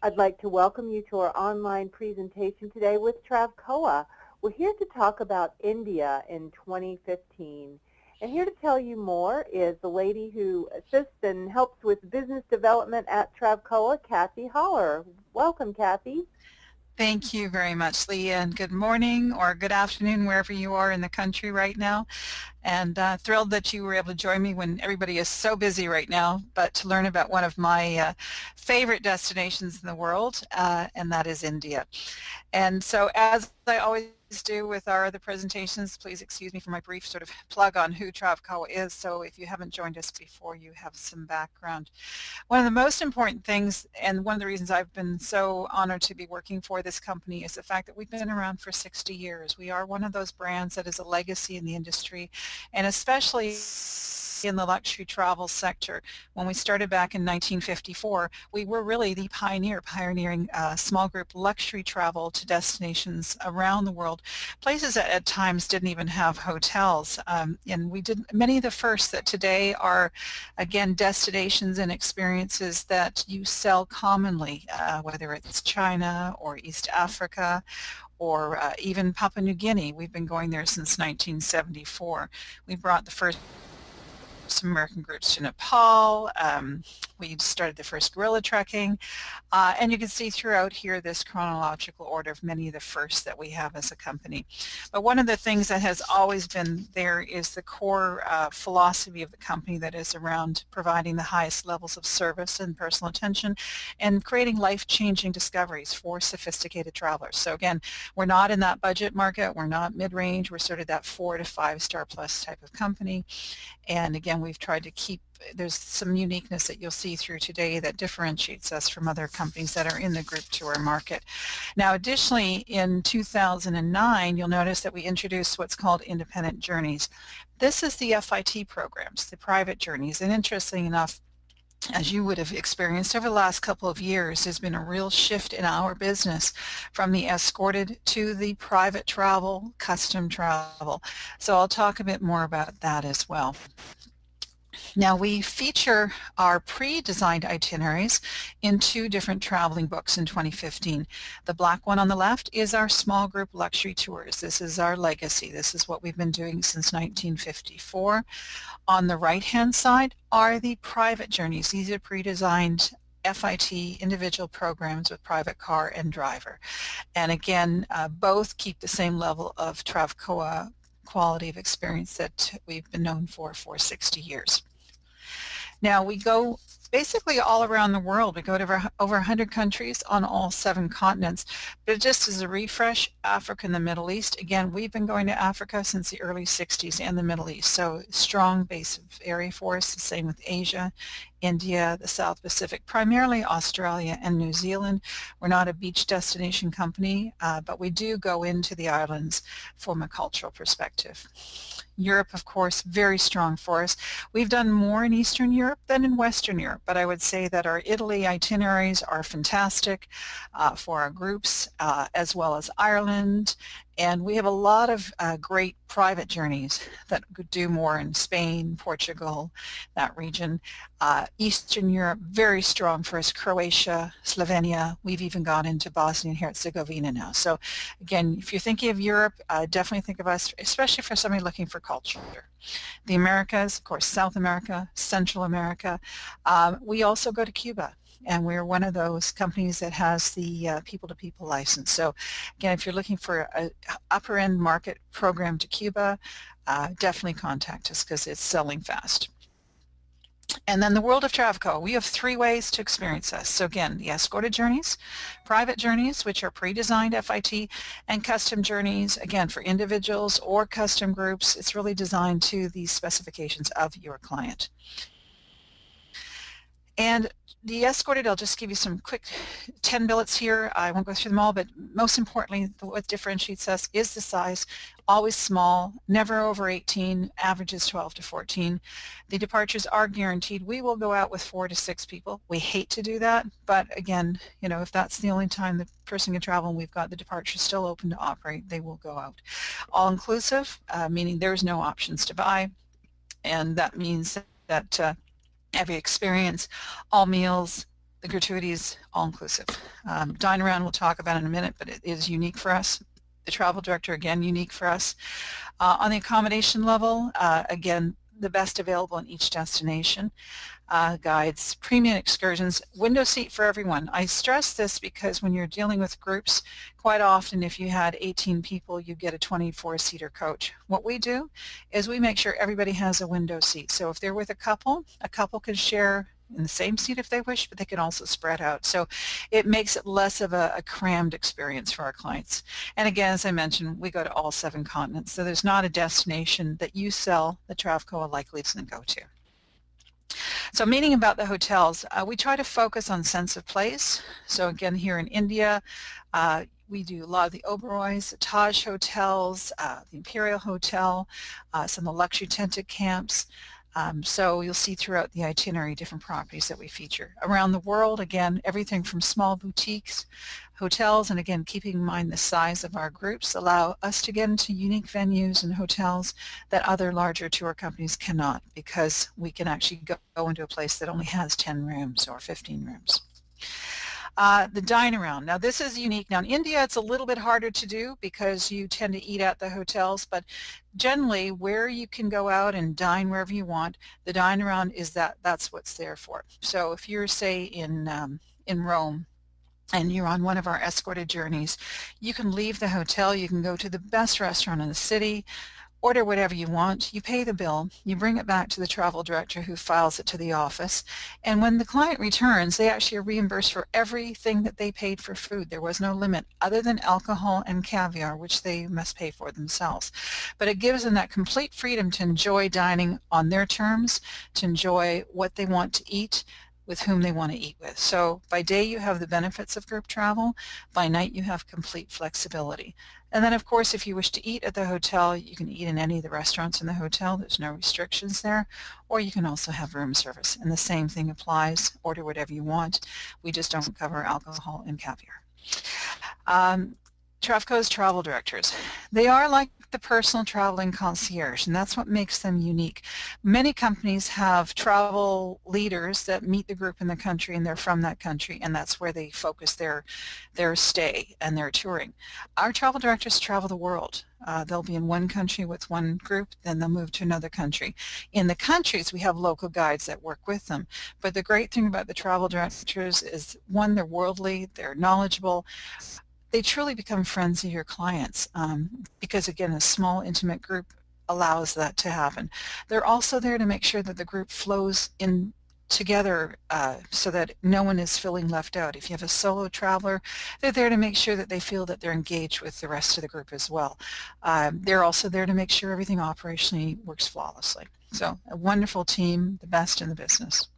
I'd like to welcome you to our online presentation today with Travcoa. We're here to talk about India in 2015. And here to tell you more is the lady who assists and helps with business development at Travcoa, Kathy Holler. Welcome, Kathy. Thank you very much, Leah, and good morning or good afternoon wherever you are in the country right now. And thrilled that you were able to join me when everybody is so busy right now, but to learn about one of my favorite destinations in the world, and that is India. And so as I always do with our other presentations, please excuse me for my brief sort of plug on who Travcoa is. So if you haven't joined us before, you have some background. One of the most important things, and one of the reasons I've been so honored to be working for this company, is the fact that we've been around for 60 years. We are one of those brands that is a legacy in the industry, and especially in the luxury travel sector. When we started back in 1954, we were really the pioneering small group luxury travel to destinations around the world, places that at times didn't even have hotels. And we did many of the first that today are, again, destinations and experiences that you sell commonly, whether it's China or East Africa, or even Papua New Guinea. We've been going there since 1974. We brought the first American groups to Nepal. We started the first guerrilla trekking, and you can see throughout here this chronological order of many of the firsts that we have as a company. But one of the things that has always been there is the core philosophy of the company that is around providing the highest levels of service and personal attention and creating life-changing discoveries for sophisticated travelers. So again, we're not in that budget market, we're not mid-range, we're sort of that 4 to 5 star plus type of company. And again, we've tried to keep, there's some uniqueness that you'll see through today that differentiates us from other companies that are in the group tour market. Now additionally, in 2009, you'll notice that we introduced what's called Independent Journeys. This is the FIT programs, the private journeys, and interesting enough, as you would have experienced over the last couple of years, there's been a real shift in our business from the escorted to the private travel, custom travel. So I'll talk a bit more about that as well. Now we feature our pre-designed itineraries in 2 different traveling books in 2015. The black one on the left is our small group luxury tours. This is our legacy. This is what we've been doing since 1954. On the right-hand side are the private journeys. These are pre-designed FIT individual programs with private car and driver. And again, both keep the same level of Travcoa quality of experience that we've been known for 60 years. Now we go basically all around the world. We go to over 100 countries on all 7 continents. But just as a refresh, Africa and the Middle East, again, we've been going to Africa since the early 60s and the Middle East. So strong base of area for us, the same with Asia, India, the South Pacific, primarily Australia and New Zealand. We're not a beach destination company, but we do go into the islands from a cultural perspective. Europe, of course, very strong for us. We've done more in Eastern Europe than in Western Europe, but I would say that our Italy itineraries are fantastic for our groups, as well as Ireland. And we have a lot of great private journeys that could do more in Spain, Portugal, that region. Eastern Europe, very strong for us, Croatia, Slovenia. We've even gone into Bosnia and Herzegovina now. So again, if you're thinking of Europe, definitely think of us, especially for somebody looking for culture. The Americas, of course, South America, Central America. We also go to Cuba. And we're one of those companies that has the people-to-people license. So again, if you're looking for an upper-end market program to Cuba, definitely contact us because it's selling fast. And then the world of Travcoa, we have 3 ways to experience us. So again, the escorted journeys, private journeys, which are pre-designed FIT, and custom journeys, again, for individuals or custom groups. It's really designed to the specifications of your client. And the escorted, I'll just give you some quick 10 bullets here. I won't go through them all, but most importantly, what differentiates us is the size. Always small, never over 18, averages 12 to 14. The departures are guaranteed. We will go out with 4 to 6 people. We hate to do that, but again, you know, if that's the only time the person can travel and we've got the departures still open to operate, they will go out. All inclusive, meaning there's no options to buy, and that means that every experience, all meals, the gratuity is all-inclusive. Dine Around we'll talk about in a minute, but it is unique for us. The travel director, again, unique for us. On the accommodation level, again, the best available in each destination. Guides, premium excursions, window seat for everyone. I stress this because when you're dealing with groups, quite often if you had 18 people, you get a 24-seater coach. What we do is we make sure everybody has a window seat. So if they're with a couple can share in the same seat if they wish, but they can also spread out. So it makes it less of a crammed experience for our clients. And again, as I mentioned, we go to all 7 continents. So there's not a destination that you sell that Travcoa likely doesn't go to. So meaning about the hotels, we try to focus on sense of place. So again, here in India, we do a lot of the Oberois, the Taj hotels, the Imperial Hotel, some of the luxury tented camps. So you'll see throughout the itinerary different properties that we feature. Around the world, again, everything from small boutiques, hotels, and again, keeping in mind the size of our groups allow us to get into unique venues and hotels that other larger tour companies cannot, because we can actually go into a place that only has 10 rooms or 15 rooms. The dine around. Now this is unique. Now in India it's a little bit harder to do because you tend to eat at the hotels, but generally where you can go out and dine wherever you want, the dine around is that's what's there for. So if you're say in Rome and you're on one of our escorted journeys, you can leave the hotel, you can go to the best restaurant in the city, order whatever you want, you pay the bill, you bring it back to the travel director who files it to the office, and when the client returns, they actually are reimbursed for everything that they paid for food. There was no limit other than alcohol and caviar, which they must pay for themselves. But it gives them that complete freedom to enjoy dining on their terms, to enjoy what they want to eat, with whom they want to eat with. So by day you have the benefits of group travel, by night you have complete flexibility. And then of course if you wish to eat at the hotel, you can eat in any of the restaurants in the hotel, there's no restrictions there, or you can also have room service. And the same thing applies, order whatever you want, we just don't cover alcohol and caviar. Travcoa's travel directors. They are like the personal traveling concierge, and that's what makes them unique. Many companies have travel leaders that meet the group in the country and they're from that country, and that's where they focus their stay and their touring. Our travel directors travel the world. They'll be in one country with one group, then they'll move to another country. In the countries, we have local guides that work with them. But the great thing about the travel directors is, one, they're worldly, they're knowledgeable, they truly become friends of your clients because, again, a small, intimate group allows that to happen. They're also there to make sure that the group flows in together so that no one is feeling left out. If you have a solo traveler, they're there to make sure that they feel that they're engaged with the rest of the group as well. They're also there to make sure everything operationally works flawlessly. So a wonderful team, the best in the business.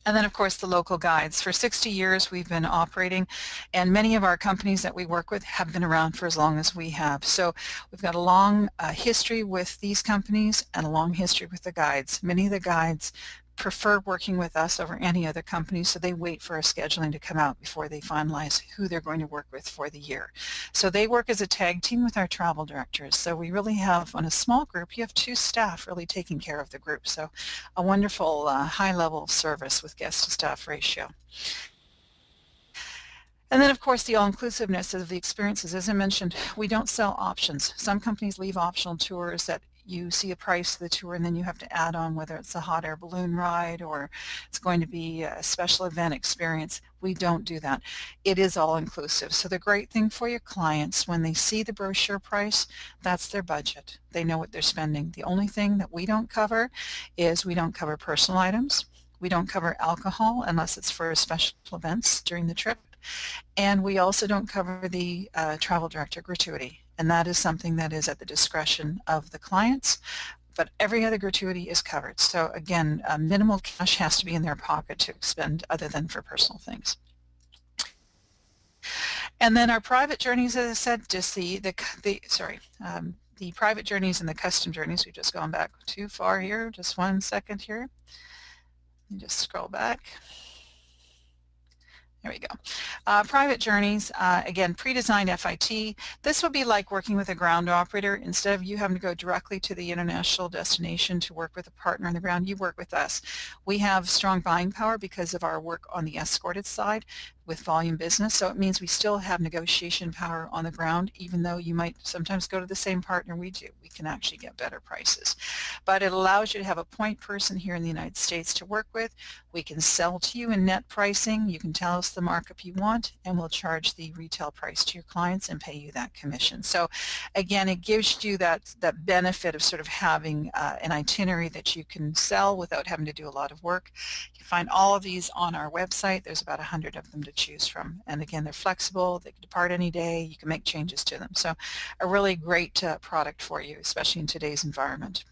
And then, of course, the local guides. For 60 years we've been operating, and many of our companies that we work with have been around for as long as we have. So we've got a long history with these companies and a long history with the guides. Many of the guides prefer working with us over any other company, so they wait for our scheduling to come out before they finalize who they're going to work with for the year. So they work as a tag team with our travel directors. So we really have, on a small group, you have 2 staff really taking care of the group. So a wonderful high level of service with guest to staff ratio. And then, of course, the all-inclusiveness of the experiences. As I mentioned, we don't sell options. Some companies leave optional tours that you see a price of the tour and then you have to add on whether it's a hot air balloon ride or it's going to be a special event experience. We don't do that. It is all inclusive. So the great thing for your clients, when they see the brochure price, that's their budget. They know what they're spending. The only thing that we don't cover is we don't cover personal items. We don't cover alcohol unless it's for special events during the trip. And we also don't cover the travel director gratuity. And that is something that is at the discretion of the clients, but every other gratuity is covered. So again, minimal cash has to be in their pocket to expend other than for personal things. And then our private journeys, as I said, just the private journeys and the custom journeys. We've just gone back too far here. Just 1 second here. Let me just scroll back. There we go. Private journeys, again, pre-designed FIT. This would be like working with a ground operator. Instead of you having to go directly to the international destination to work with a partner on the ground, you work with us. We have strong buying power because of our work on the escorted side with volume business, so it means we still have negotiation power on the ground, even though you might sometimes go to the same partner we do. We can actually get better prices. But it allows you to have a point person here in the United States to work with. We can sell to you in net pricing. You can tell us the markup you want, and we'll charge the retail price to your clients and pay you that commission. So again, it gives you that benefit of sort of having an itinerary that you can sell without having to do a lot of work. You can find all of these on our website. There's about 100 of them to choose from. And again, they're flexible. They can depart any day. You can make changes to them. So a really great product for you, especially in today's environment.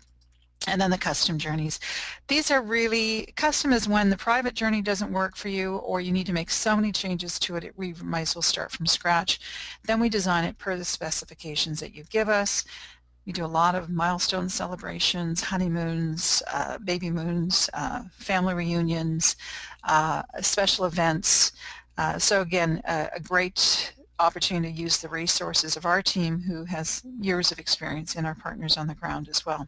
And then the custom journeys. These are really, custom is when the private journey doesn't work for you or you need to make so many changes to it, we might as well start from scratch. Then we design it per the specifications that you give us. We do a lot of milestone celebrations, honeymoons, baby moons, family reunions, special events. So again, a great opportunity to use the resources of our team who has years of experience in our partners on the ground as well.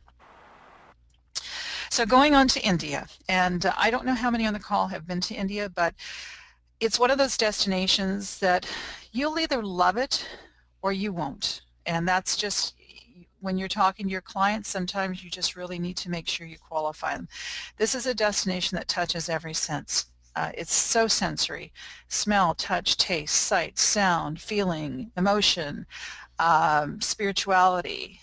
So going on to India, and I don't know how many on the call have been to India, but it's one of those destinations that you'll either love it or you won't. And that's just, when you're talking to your clients, sometimes you just really need to make sure you qualify them. This is a destination that touches every sense. It's so sensory: smell, touch, taste, sight, sound, feeling, emotion, spirituality.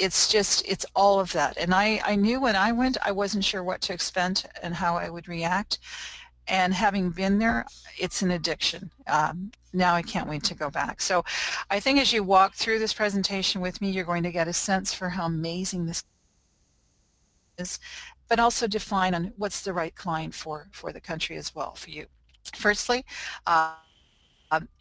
It's all of that. And I knew when I went, I wasn't sure what to expect and how I would react. And having been there, it's an addiction. Now I can't wait to go back. So I think as you walk through this presentation with me, you're going to get a sense for how amazing this is, but also define on what's the right client for the country as well for you. Firstly,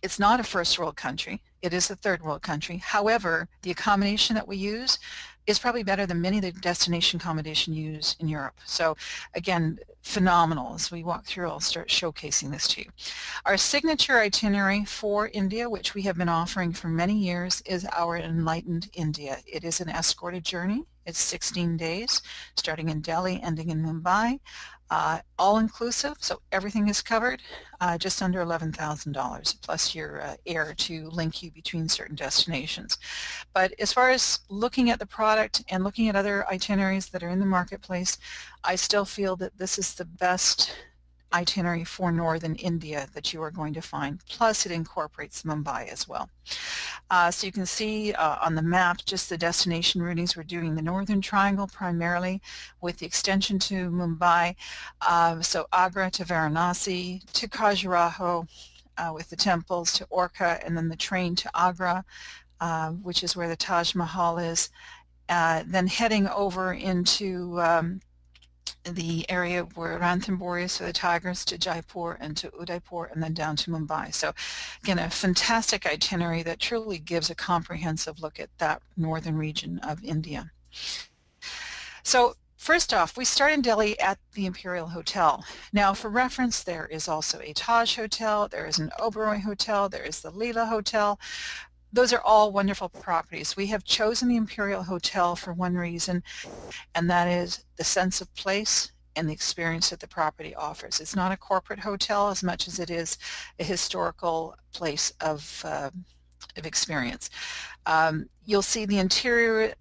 it's not a first world country. It is a third world country. However, the accommodation that we use is probably better than many of the destination accommodation used in Europe. So again, phenomenal. As we walk through, I'll start showcasing this to you. Our signature itinerary for India, which we have been offering for many years, is our Enlightened India. It is an escorted journey. It's 16 days, starting in Delhi, ending in Mumbai. All-inclusive, so everything is covered, just under $11,000, plus your air to link you between certain destinations. But as far as looking at the product and looking at other itineraries that are in the marketplace, I still feel that this is the best itinerary for northern India that you are going to find. Plus it incorporates Mumbai as well. So you can see on the map just the destination routings. We're doing the Northern Triangle primarily with the extension to Mumbai. So Agra to Varanasi, to Khajuraho with the temples, to Orcha, and then the train to Agra, which is where the Taj Mahal is. Then heading over into the area where Ranthambore is, so the Tigers, to Jaipur and to Udaipur, and then down to Mumbai. So again, a fantastic itinerary that truly gives a comprehensive look at that northern region of India. So first off, we start in Delhi at the Imperial Hotel. Now for reference, there is also a Taj Hotel, there is an Oberoi Hotel, there is the Leela Hotel. Those are all wonderful properties. We have chosen the Imperial Hotel for one reason, and that is the sense of place and the experience that the property offers. It's not a corporate hotel as much as it is a historical place of experience. You'll see the interior.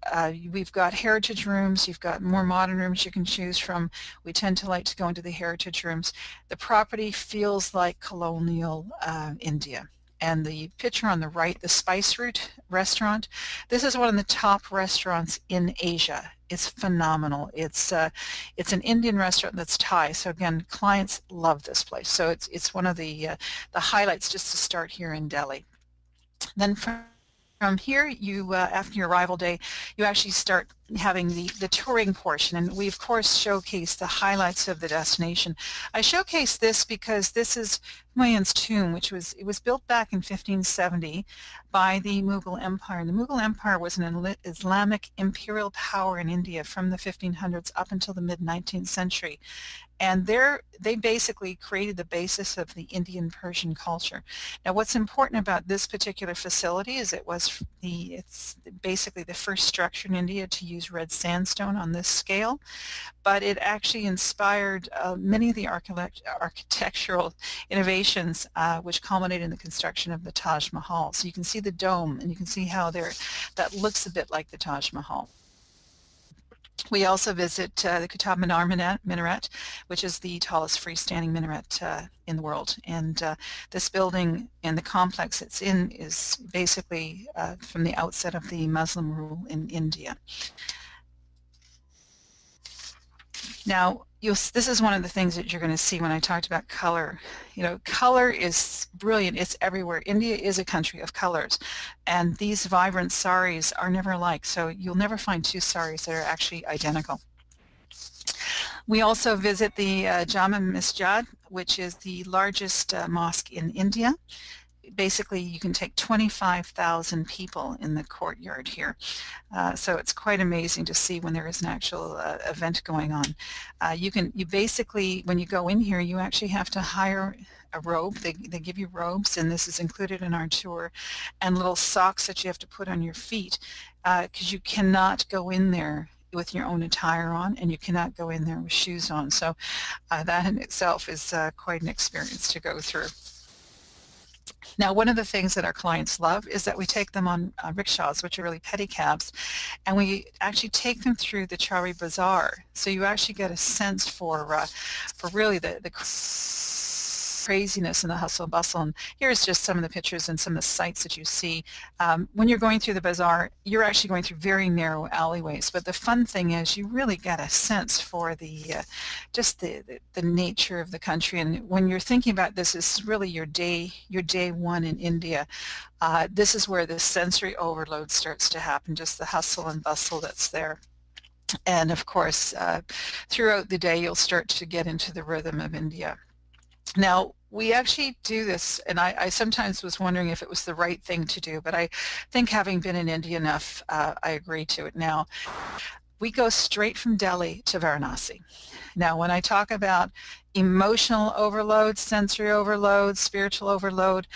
We've got heritage rooms. You've got more modern rooms you can choose from. We tend to like to go into the heritage rooms. The property feels like colonial India. And the picture on the right, the Spice Route restaurant, this is one of the top restaurants in Asia. It's phenomenal. It's an Indian restaurant that's Thai. So again, clients love this place. So it's one of the highlights just to start here in Delhi. Then from here, you after your arrival day, you actually start having the touring portion, and we of course showcase the highlights of the destination. I showcase this because this is Humayun's tomb, which was built back in 1570 by the Mughal Empire. And the Mughal Empire was an Islamic imperial power in India from the 1500s up until the mid-19th century. and they basically created the basis of the Indian Persian culture. Now what's important about this particular facility is it's basically the first structure in India to use red sandstone on this scale, but it actually inspired many of the architectural innovations which culminated in the construction of the Taj Mahal. So you can see the dome, and you can see how that looks a bit like the Taj Mahal. We also visit the Qutb Minar minaret, which is the tallest freestanding minaret in the world. And this building and the complex it's in is basically from the outset of the Muslim rule in India. Now, this is one of the things that you're going to see when I talked about color. You know, color is brilliant. It's everywhere. India is a country of colors, and these vibrant saris are never alike. So you'll never find two saris that are actually identical. We also visit the Jama Masjid, which is the largest mosque in India. Basically, you can take 25,000 people in the courtyard here. So it's quite amazing to see when there is an actual event going on. You basically, when you go in here, you actually have to hire a robe. They give you robes, and this is included in our tour, and little socks that you have to put on your feet, because you cannot go in there with your own attire on, and you cannot go in there with shoes on. So that in itself is quite an experience to go through. Now, one of the things that our clients love is that we take them on rickshaws, which are really pedicabs, and we actually take them through the Chari Bazaar. So you actually get a sense for really the craziness and the hustle and bustle. And here's just some of the pictures and some of the sights that you see. When you're going through the bazaar, you're actually going through very narrow alleyways. But the fun thing is you really get a sense for just the nature of the country. And when you're thinking about this, is really your day one in India. This is where the sensory overload starts to happen, just the hustle and bustle that's there. And of course, throughout the day, you'll start to get into the rhythm of India. Now, we actually do this, and I sometimes was wondering if it was the right thing to do, but I think having been in India enough, I agree to it now. We go straight from Delhi to Varanasi. Now, when I talk about emotional overload, sensory overload, spiritual overload,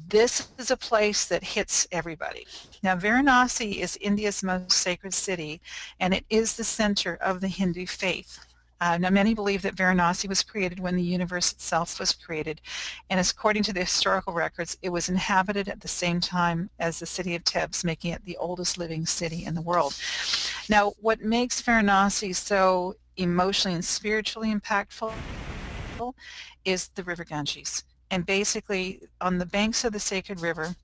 this is a place that hits everybody. Now, Varanasi is India's most sacred city, and it is the center of the Hindu faith. Now, many believe that Varanasi was created when the universe itself was created, and according to the historical records, it was inhabited at the same time as the city of Thebes, making it the oldest living city in the world. Now, what makes Varanasi so emotionally and spiritually impactful is the river Ganges. And basically, on the banks of the sacred river,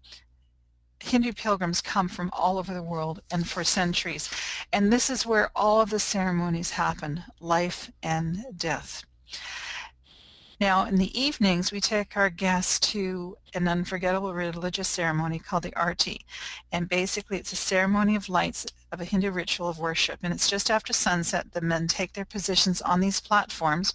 Hindu pilgrims come from all over the world and for centuries. And this is where all of the ceremonies happen, life and death. Now, in the evenings, we take our guests to an unforgettable religious ceremony called the Aarti. And basically, it's a ceremony of lights of a Hindu ritual of worship. And it's just after sunset, the men take their positions on these platforms,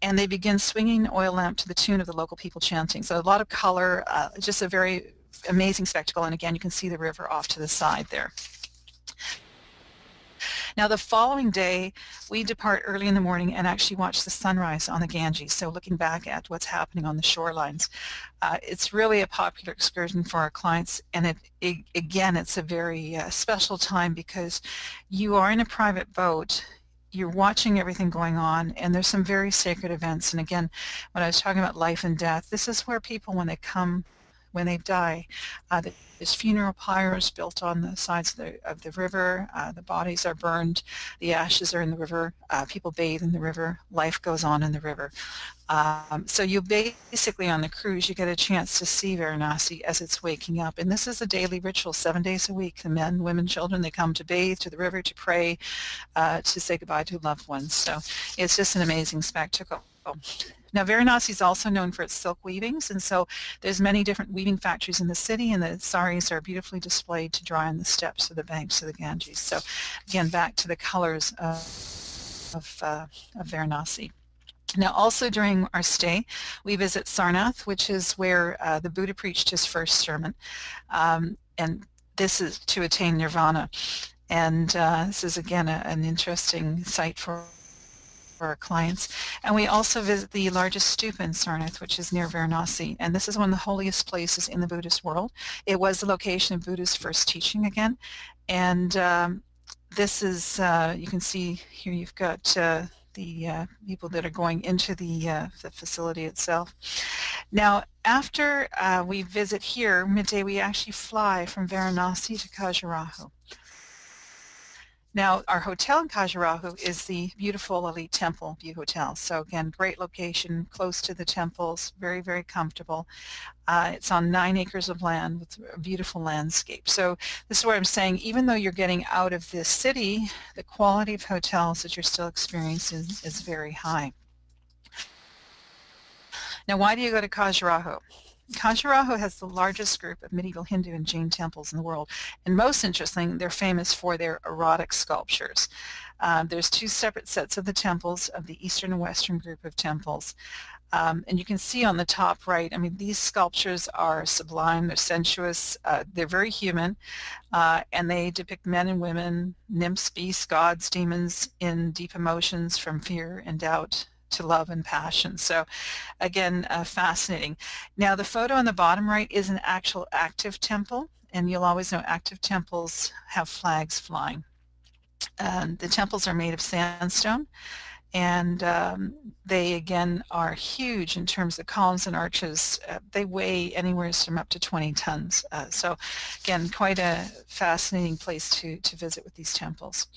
and they begin swinging an oil lamp to the tune of the local people chanting. So a lot of color, just a very amazing spectacle, and again you can see the river off to the side there. Now the following day we depart early in the morning and actually watch the sunrise on the Ganges, so looking back at what's happening on the shorelines. It's really a popular excursion for our clients, and again it's a very special time because you are in a private boat, you're watching everything going on, and there's some very sacred events. And again, when I was talking about life and death, this is where people, when they die, there's funeral pyres built on the sides of the river. The bodies are burned, the ashes are in the river, people bathe in the river, life goes on in the river. So you basically, on the cruise, you get a chance to see Varanasi as it's waking up. And this is a daily ritual, 7 days a week. The men, women, children, they come to bathe, to the river, to pray, to say goodbye to loved ones. So it's just an amazing spectacle. Now, Varanasi is also known for its silk weavings, and so there's many different weaving factories in the city, and the saris are beautifully displayed to dry on the steps of the banks of the Ganges. So again, back to the colors of Varanasi. Now, also during our stay, we visit Sarnath, which is where the Buddha preached his first sermon, and this is to attain nirvana. And this is again an interesting site for our clients. And we also visit the largest stupa in Sarnath, which is near Varanasi. And this is one of the holiest places in the Buddhist world. It was the location of Buddha's first teaching again. And this is, you can see here you've got the people that are going into the facility itself. Now, after we visit here, midday we actually fly from Varanasi to Khajuraho. Now, our hotel in Khajuraho is the beautiful Elite Temple View Hotel. So again, great location, close to the temples, very, very comfortable. It's on 9 acres of land with a beautiful landscape. So this is where I'm saying, even though you're getting out of this city, the quality of hotels that you're still experiencing is very high. Now, why do you go to Khajuraho? Khajuraho has the largest group of medieval Hindu and Jain temples in the world, and most interesting, they're famous for their erotic sculptures. There's 2 separate sets of the temples of the eastern and western group of temples. And you can see on the top right, I mean, these sculptures are sublime, they're sensuous, they're very human, and they depict men and women, nymphs, beasts, gods, demons in deep emotions from fear and doubt to love and passion. So again, fascinating. Now the photo on the bottom right is an actual active temple, and you'll always know active temples have flags flying. The temples are made of sandstone, and they again are huge in terms of columns and arches. They weigh anywhere from up to 20 tons. So again, quite a fascinating place to visit with these temples.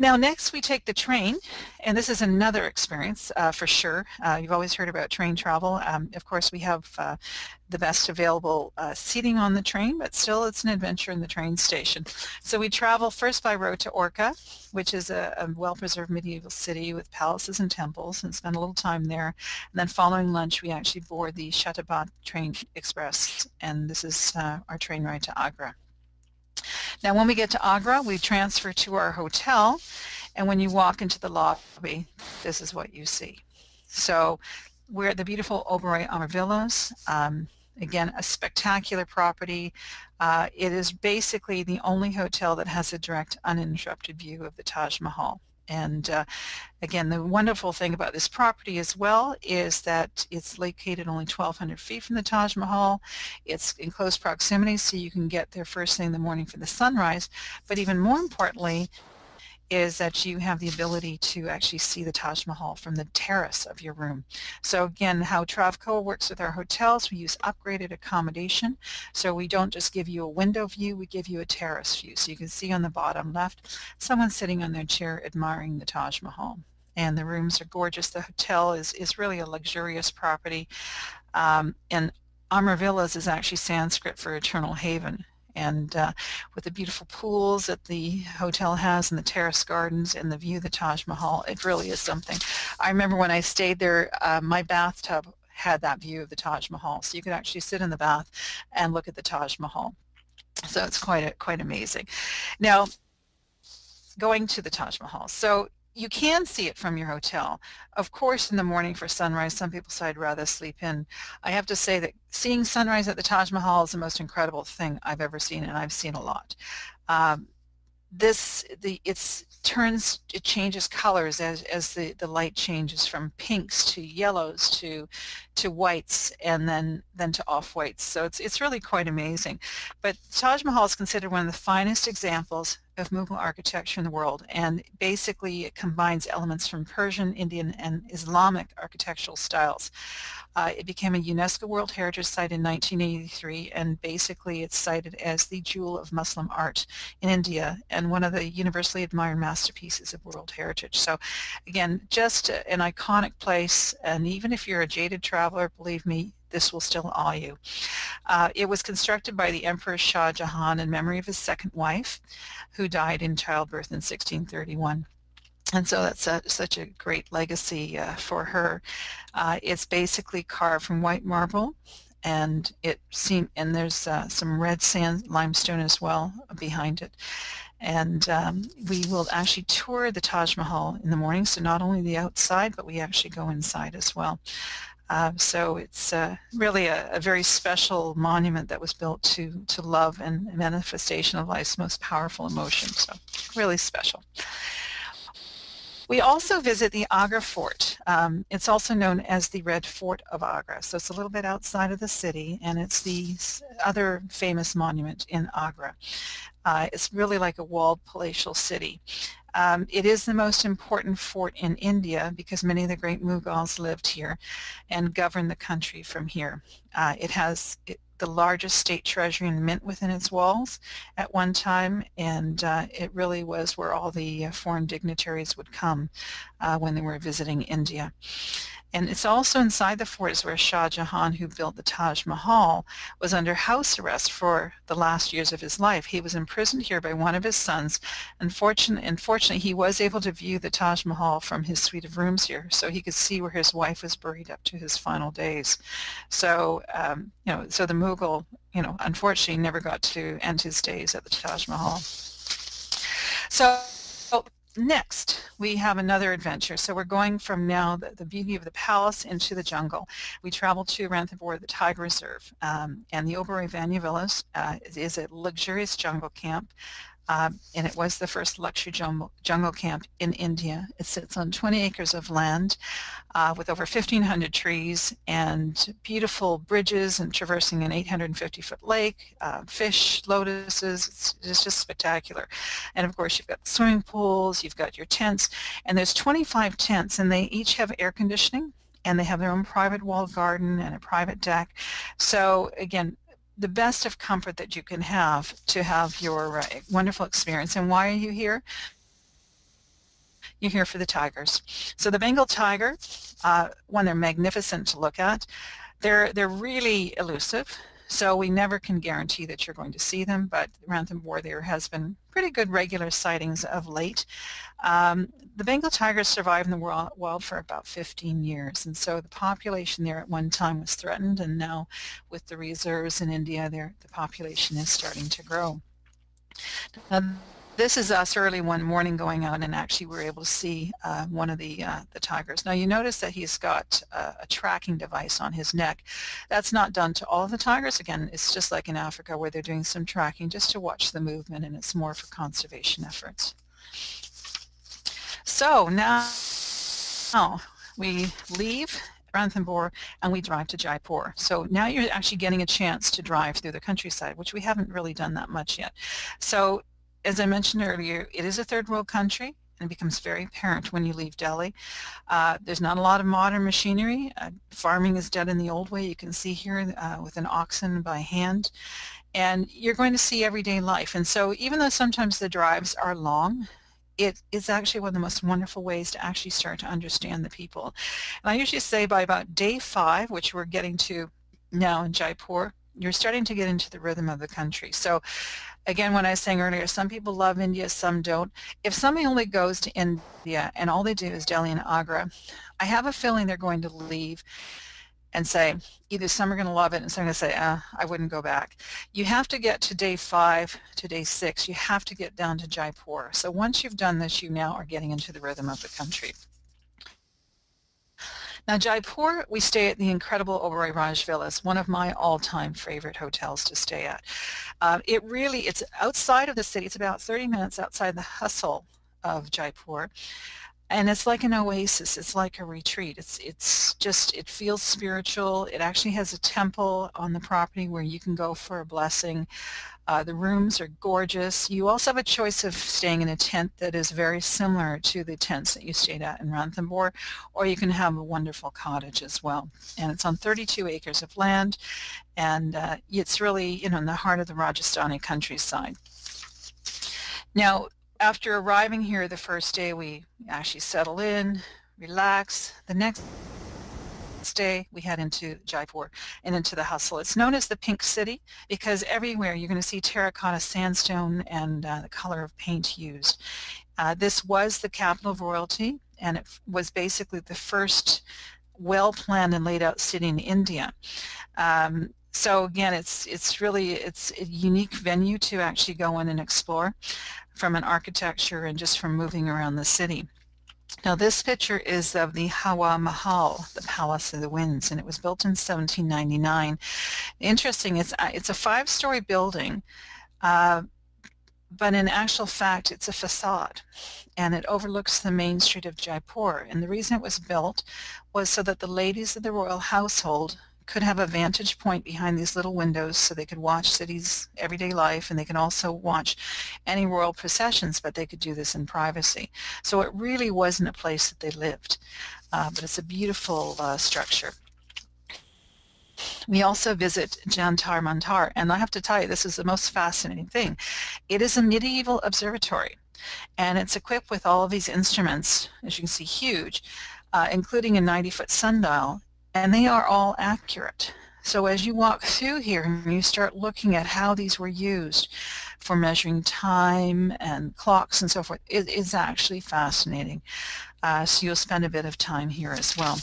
Now next we take the train, and this is another experience for sure. You've always heard about train travel. Of course we have the best available seating on the train, but still it's an adventure in the train station. So we travel first by road to Orcha, which is a well-preserved medieval city with palaces and temples, and spend a little time there. And then following lunch we actually board the Shatabad train express, and this is our train ride to Agra. Now when we get to Agra, we transfer to our hotel, and when you walk into the lobby, this is what you see. So we're at the beautiful Oberoi Amarvillas. Again, a spectacular property. It is basically the only hotel that has a direct, uninterrupted view of the Taj Mahal. And again, the wonderful thing about this property as well is that it's located only 1,200 feet from the Taj Mahal. It's in close proximity, so you can get there first thing in the morning for the sunrise. But even more importantly is that you have the ability to actually see the Taj Mahal from the terrace of your room. So again, how Travcoa works with our hotels, we use upgraded accommodation. So we don't just give you a window view, we give you a terrace view. So you can see on the bottom left, someone sitting on their chair admiring the Taj Mahal. And the rooms are gorgeous. The hotel is really a luxurious property. And Amarvillas is actually Sanskrit for eternal haven. And with the beautiful pools that the hotel has and the terrace gardens and the view of the Taj Mahal, it really is something. I remember when I stayed there, my bathtub had that view of the Taj Mahal, so you could actually sit in the bath and look at the Taj Mahal. So it's quite amazing. Now, going to the Taj Mahal. So you can see it from your hotel. Of course, in the morning for sunrise, some people say I'd rather sleep in. I have to say that seeing sunrise at the Taj Mahal is the most incredible thing I've ever seen, and I've seen a lot. It changes colors as the light changes from pinks to yellows to whites, and then to off-whites. So it's really quite amazing. But Taj Mahal is considered one of the finest examples of Mughal architecture in the world, and basically it combines elements from Persian, Indian, and Islamic architectural styles. It became a UNESCO World Heritage Site in 1983, and basically it's cited as the jewel of Muslim art in India and one of the universally admired masterpieces of World Heritage. So again, just an iconic place, and even if you're a jaded traveler, believe me, this will still awe you. It was constructed by the Emperor Shah Jahan in memory of his second wife, who died in childbirth in 1631. And so that's such a great legacy for her. It's basically carved from white marble, and there's some red sand limestone as well behind it. And we will actually tour the Taj Mahal in the morning, so not only the outside, but we actually go inside as well. So it's really a very special monument that was built to love and manifestation of life's most powerful emotion. So really special. We also visit the Agra Fort. It's also known as the Red Fort of Agra. So it's a little bit outside of the city, and it's the other famous monument in Agra. It's really like a walled palatial city. It is the most important fort in India because many of the great Mughals lived here and governed the country from here. It has the largest state treasury and mint within its walls at one time, and it really was where all the foreign dignitaries would come when they were visiting India. And it's also inside the fort is where Shah Jahan, who built the Taj Mahal, was under house arrest for the last years of his life. He was imprisoned here by one of his sons. Unfortunately, he was able to view the Taj Mahal from his suite of rooms here, so he could see where his wife was buried up to his final days. So, so the Mughal, unfortunately never got to end his days at the Taj Mahal. So, next, we have another adventure. So we're going from now the beauty of the palace into the jungle. We travel to Ranthambore, the Tiger Reserve, and the Oberoi Vanya Villas is a luxurious jungle camp. And it was the first luxury jungle camp in India. It sits on 20 acres of land with over 1,500 trees and beautiful bridges and traversing an 850-foot lake, fish, lotuses. It's just spectacular. And of course, you've got swimming pools, you've got your tents, and there's 25 tents, and they each have air conditioning, and they have their own private walled garden and a private deck. So again, the best of comfort that you can have to have your wonderful experience. And why are you here? You're here for the tigers. So the Bengal tiger, one, they're magnificent to look at. They're really elusive, so we never can guarantee that you're going to see them, but Ranthambore there has been pretty good regular sightings of late. The Bengal tigers survived in the wild for about 15 years, and so the population there at one time was threatened, and now with the reserves in India, the population is starting to grow. Now, this is us early one morning going out, and actually we were able to see one of the tigers. Now you notice that he's got a tracking device on his neck. That's not done to all of the tigers. Again, it's just like in Africa where they're doing some tracking just to watch the movement, and it's more for conservation efforts. So now we leave Ranthambore and we drive to Jaipur. So now you're actually getting a chance to drive through the countryside, which we haven't really done that much yet. So as I mentioned earlier, it is a third world country, and it becomes very apparent when you leave Delhi. There's not a lot of modern machinery. Farming is done in the old way. You can see here with an oxen by hand. And you're going to see everyday life. And so even though sometimes the drives are long, it is actually one of the most wonderful ways to actually start to understand the people. And I usually say by about day 5, which we're getting to now in Jaipur, you're starting to get into the rhythm of the country. So again, when I was saying earlier, some people love India, some don't. If somebody only goes to India and all they do is Delhi and Agra, I have a feeling they're going to leave and say, either some are going to love it and some are going to say, I wouldn't go back. You have to get to day 5 to day 6. You have to get down to Jaipur. So once you've done this, you now are getting into the rhythm of the country. Now Jaipur, we stay at the incredible Oberoi Raj Villas, one of my all-time favorite hotels to stay at. It's outside of the city. It's about 30 minutes outside the hustle of Jaipur. And it's like an oasis. It's like a retreat. It feels spiritual. It actually has a temple on the property where you can go for a blessing. The rooms are gorgeous. You also have a choice of staying in a tent that is very similar to the tents that you stayed at in Ranthambore, or you can have a wonderful cottage as well. And it's on 32 acres of land, and it's really, in the heart of the Rajasthani countryside. Now, after arriving here the first day, we actually settle in, relax. The next day, we head into Jaipur and into the hustle. It's known as the Pink City because everywhere you're going to see terracotta sandstone and the color of paint used. This was the capital of royalty, and it was basically the first well-planned and laid out city in India. So again, it's a unique venue to actually go in and explore from an architecture and just from moving around the city. Now this picture is of the Hawa Mahal, the Palace of the Winds, and it was built in 1799. Interesting, it's a 5-story building, but in actual fact it's a facade, and it overlooks the main street of Jaipur. And the reason it was built was so that the ladies of the royal household could have a vantage point behind these little windows, so they could watch cities' everyday life, and they can also watch any royal processions, but they could do this in privacy. So it really wasn't a place that they lived, but it's a beautiful structure. We also visit Jantar Mantar, and I have to tell you, this is the most fascinating thing. It is a medieval observatory, and it's equipped with all of these instruments, as you can see, huge, including a 90-foot sundial, and they are all accurate. So as you walk through here and you start looking at how these were used for measuring time and clocks and so forth, it is actually fascinating. So you'll spend a bit of time here as well.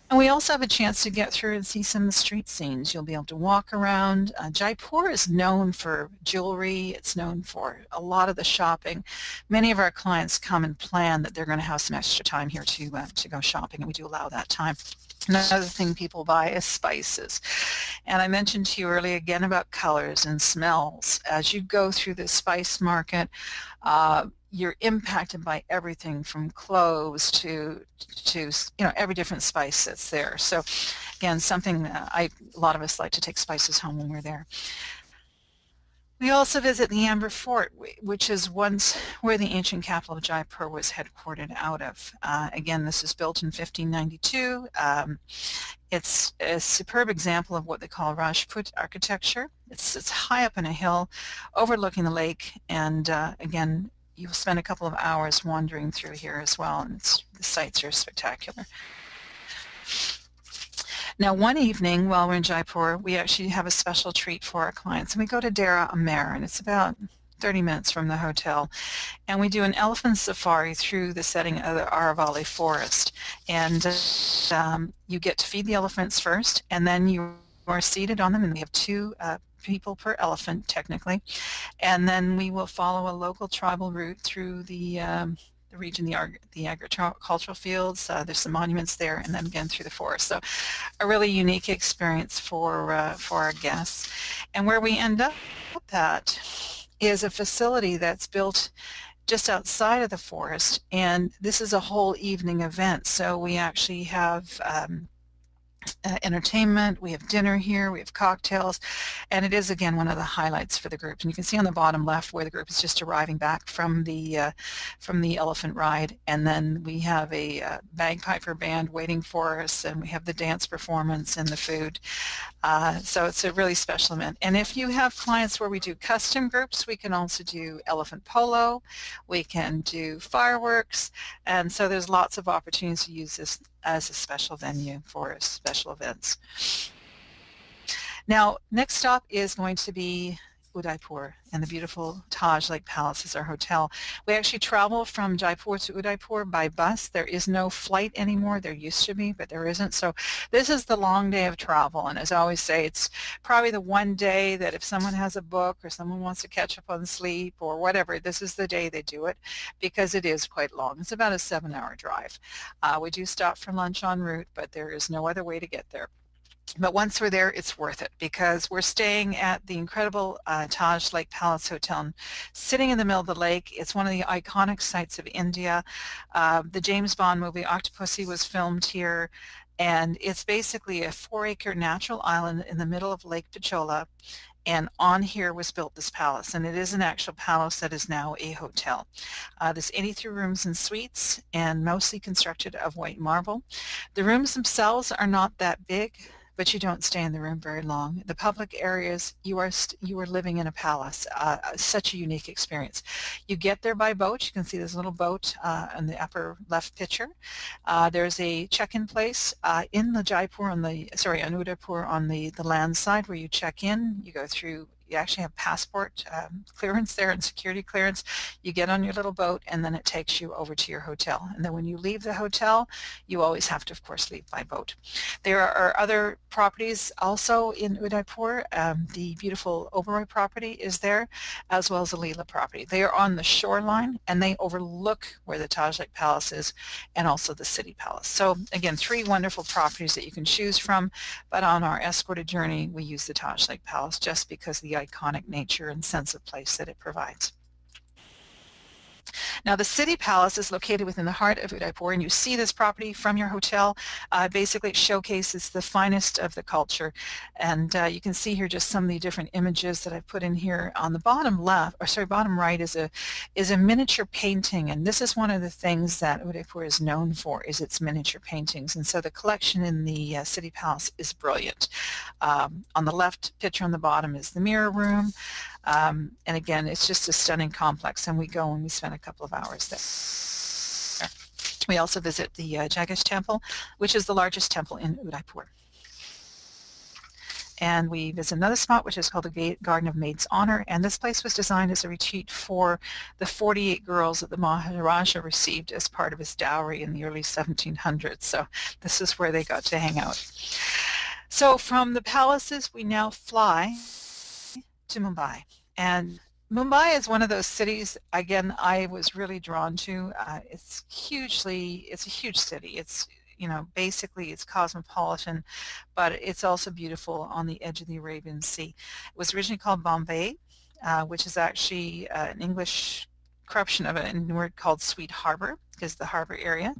And we also have a chance to get through and see some of the street scenes. You'll be able to walk around. Jaipur is known for jewelry. It's known for a lot of the shopping. Many of our clients come and plan that they're going to have some extra time here to go shopping, and we do allow that time. Another thing people buy is spices. And I mentioned to you earlier again about colors and smells. As you go through the spice market, you're impacted by everything from cloves to every different spice that's there. So again, something a lot of us like to take spices home when we're there. We also visit the Amber Fort, which is once where the ancient capital of Jaipur was headquartered out of. Again, this is built in 1592. It's a superb example of what they call Rajput architecture. It's high up in a hill overlooking the lake, and again, you'll spend a couple of hours wandering through here as well, and the sights are spectacular. Now, one evening while we're in Jaipur, we actually have a special treat for our clients, and we go to Dera Amer, and it's about 30 minutes from the hotel, and we do an elephant safari through the setting of the Aravalli forest. And you get to feed the elephants first, and then you are seated on them, and we have two people per elephant technically, and then we will follow a local tribal route through the region, the agricultural fields. There's some monuments there, and then again through the forest. So a really unique experience for our guests. And where we end up at is a facility that's built just outside of the forest, and this is a whole evening event. So we actually have entertainment, we have dinner here, we have cocktails, and it is again one of the highlights for the group. And you can see on the bottom left where the group is just arriving back from the elephant ride, and then we have a bagpiper band waiting for us, and we have the dance performance and the food. So it's a really special event. And if you have clients where we do custom groups, we can also do elephant polo, we can do fireworks, and so there's lots of opportunities to use this as a special venue for special events. Now, next stop is going to be Udaipur, and the beautiful Taj Lake Palace is our hotel. We actually travel from Jaipur to Udaipur by bus. There is no flight anymore. There used to be, but there isn't. So this is the long day of travel, and as I always say, it's probably the one day that if someone has a book or someone wants to catch up on sleep or whatever, this is the day they do it, because it is quite long. It's about a 7-hour drive. We do stop for lunch en route, but there is no other way to get there. But once we're there, it's worth it, because we're staying at the incredible Taj Lake Palace Hotel, sitting in the middle of the lake. It's one of the iconic sites of India. The James Bond movie Octopussy was filmed here, and it's basically a 4-acre natural island in the middle of Lake Pichola, and on here was built this palace, and it is an actual palace that is now a hotel. There's 83 rooms and suites, and mostly constructed of white marble. The rooms themselves are not that big, but you don't stay in the room very long. The public areas, you are living in a palace. Such a unique experience. You get there by boat. You can see this little boat in the upper left picture. There's a check-in place in the Jaipur on Udaipur on the land side where you check in. You go through. You actually have passport clearance there and security clearance. You get on your little boat, and then it takes you over to your hotel. And then when you leave the hotel, you always have to, of course, leave by boat. There are other properties also in Udaipur. The beautiful Oberoi property is there, as well as the Leela property. They are on the shoreline, and they overlook where the Taj Lake Palace is, and also the City Palace. So again, 3 wonderful properties that you can choose from, but on our escorted journey, we use the Taj Lake Palace just because the iconic nature and sense of place that it provides. Now, the City Palace is located within the heart of Udaipur, and you see this property from your hotel. Basically, it showcases the finest of the culture, and you can see here just some of the different images that I've put in here. On the bottom left, or sorry, bottom right is a miniature painting, and this is one of the things that Udaipur is known for, is its miniature paintings, and so the collection in the City Palace is brilliant. On the left picture on the bottom is the mirror room. And again, it's just a stunning complex, and we go and we spend a couple of hours there. We also visit the Jagesh Temple, which is the largest temple in Udaipur. And we visit another spot, which is called the Garden of Maid's Honor, and this place was designed as a retreat for the 48 girls that the Maharaja received as part of his dowry in the early 1700s. So this is where they got to hang out. So from the palaces, we now fly to Mumbai. And Mumbai is one of those cities, again, I was really drawn to. It's a huge city. It's, you know, basically it's cosmopolitan, but it's also beautiful on the edge of the Arabian Sea. It was originally called Bombay, which is actually an English corruption of a word called Sweet Harbor, because the harbor area.